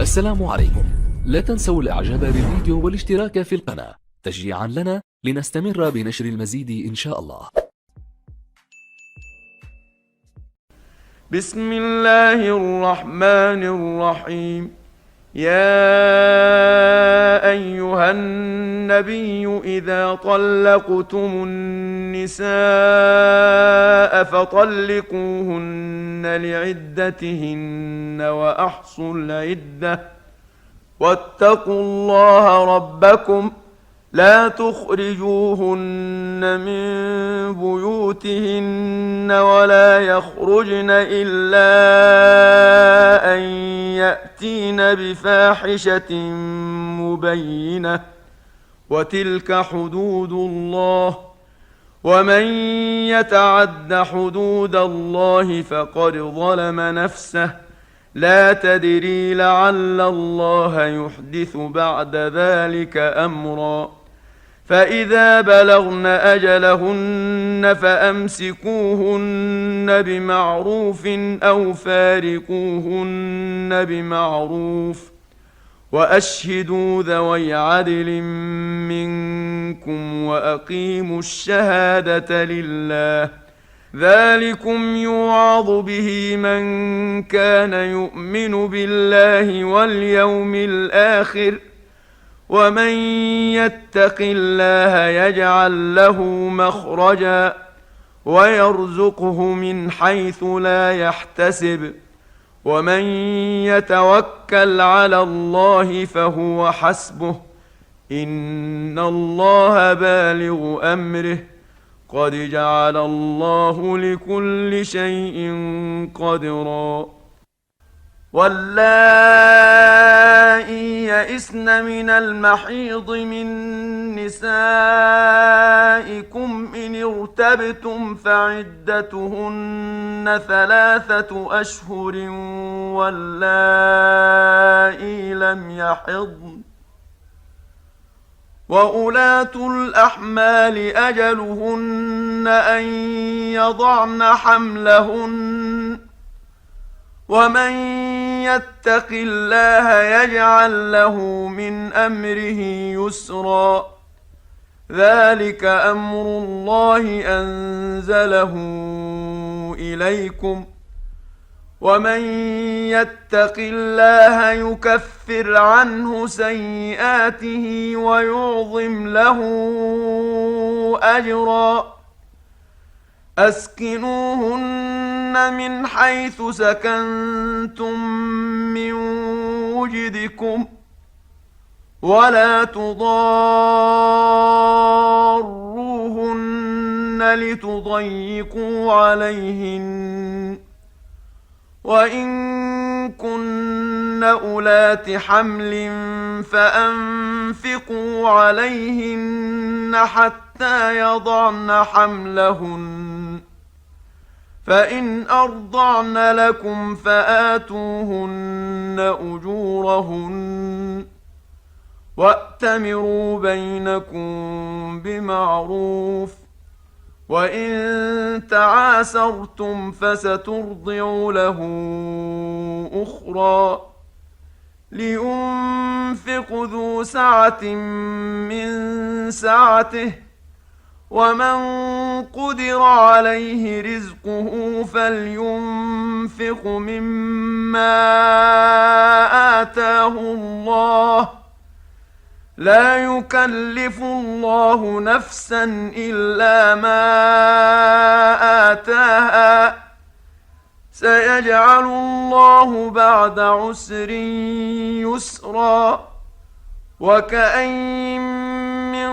السلام عليكم. لا تنسوا الاعجاب بالفيديو والاشتراك في القناة تشجيعا لنا لنستمر بنشر المزيد إن شاء الله. بسم الله الرحمن الرحيم. يا أيها النبي إذا طلقتم النساء فطلقوهن لعدتهن وأحصوا العدة واتقوا الله ربكم لا تخرجوهن من بيوتهن ولا يخرجن إلا أن يأتين بفاحشة مبينة وتلك حدود الله ومن يتعد حدود الله فقد ظلم نفسه لا تدري لعل الله يحدث بعد ذلك أمرا فإذا بلغن أجلهن فأمسكوهن بمعروف أو فارقوهن بمعروف وأشهدوا ذوي عدل منكم وأقيموا الشهادة لله ذلكم يوعظ به من كان يؤمن بالله واليوم الآخر ومن يتق الله يجعل له مخرجا ويرزقه من حيث لا يحتسب ومن يتوكل على الله فهو حسبه إن الله بالغ أمره قد جعل الله لكل شيء قدرا واللائي يئسن من المحيض من نسائكم إن ارتبتم فعدتهن 3 أشهر واللائي لم يحضن وأولاة الأحمال أجلهن أن يضعن حملهن ومن يتق الله يجعل له من أمره يسرا ذلك أمر الله أنزله إليكم ومن يتق الله يكفر عنه سيئاته ويعظم له أجرا أسكنوهن من حيث سكنتم من وجدكم ولا تضاروهن لتضيقوا عليهن وإن كن أولات حمل فأنفقوا عليهن حتى يضعن حملهن فإن أرضعن لكم فآتوهن أجورهن وأتمروا بينكم بمعروف وإن تعاسرتم فسترضع له أخرى لينفق ذو سعة من سعته ومن قدر عليه رزقه فلينفق مما آتاه الله لا يكلف الله نفسا إلا ما آتاها سيجعل الله بعد عسر يسرا وكأين من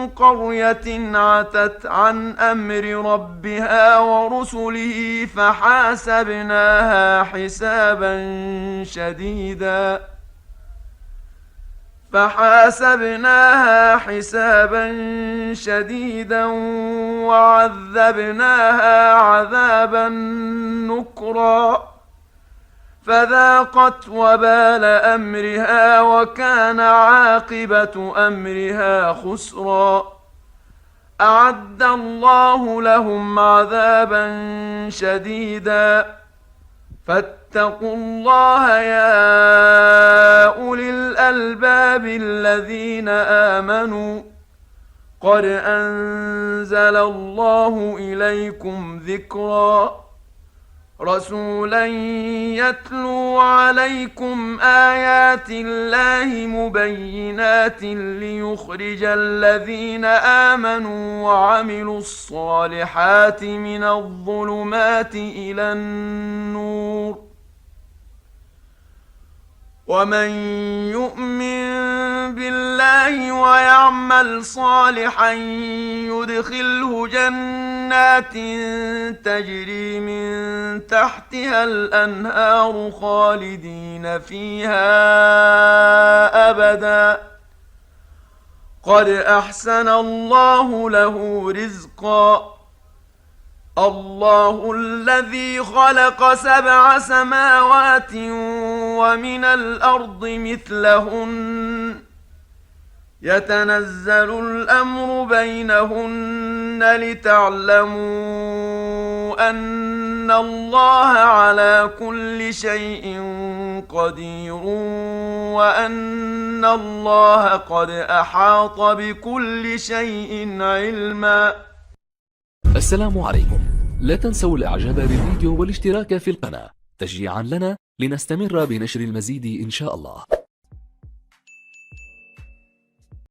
قرية عتت عن أمر ربها ورسله فحاسبناها حسابا شديدا وعذبناها عذابا نكرا فذاقت وبال أمرها وكان عاقبة أمرها خسرا أعد الله لهم عذابا شديدا فاتقوا الله يا بالذين آمنوا قد أنزل الله إليكم ذكرا رسولا يتلو عليكم آيات الله مبينات ليخرج الذين آمنوا وعملوا الصالحات من الظلمات إلى النور ومن يؤمن بالله ويعمل صالحا يدخله جنات تجري من تحتها الأنهار خالدين فيها أبدا قد أحسن الله له رزقا الله الذي خلق 7 سماوات ومن الأرض مثلهن يتنزل الأمر بينهن لتعلموا أن الله على كل شيء قدير وأن الله قد أحاط بكل شيء علما. السلام عليكم. لا تنسوا الاعجاب بالفيديو والاشتراك في القناة تشجيعا لنا لنستمر بنشر المزيد إن شاء الله.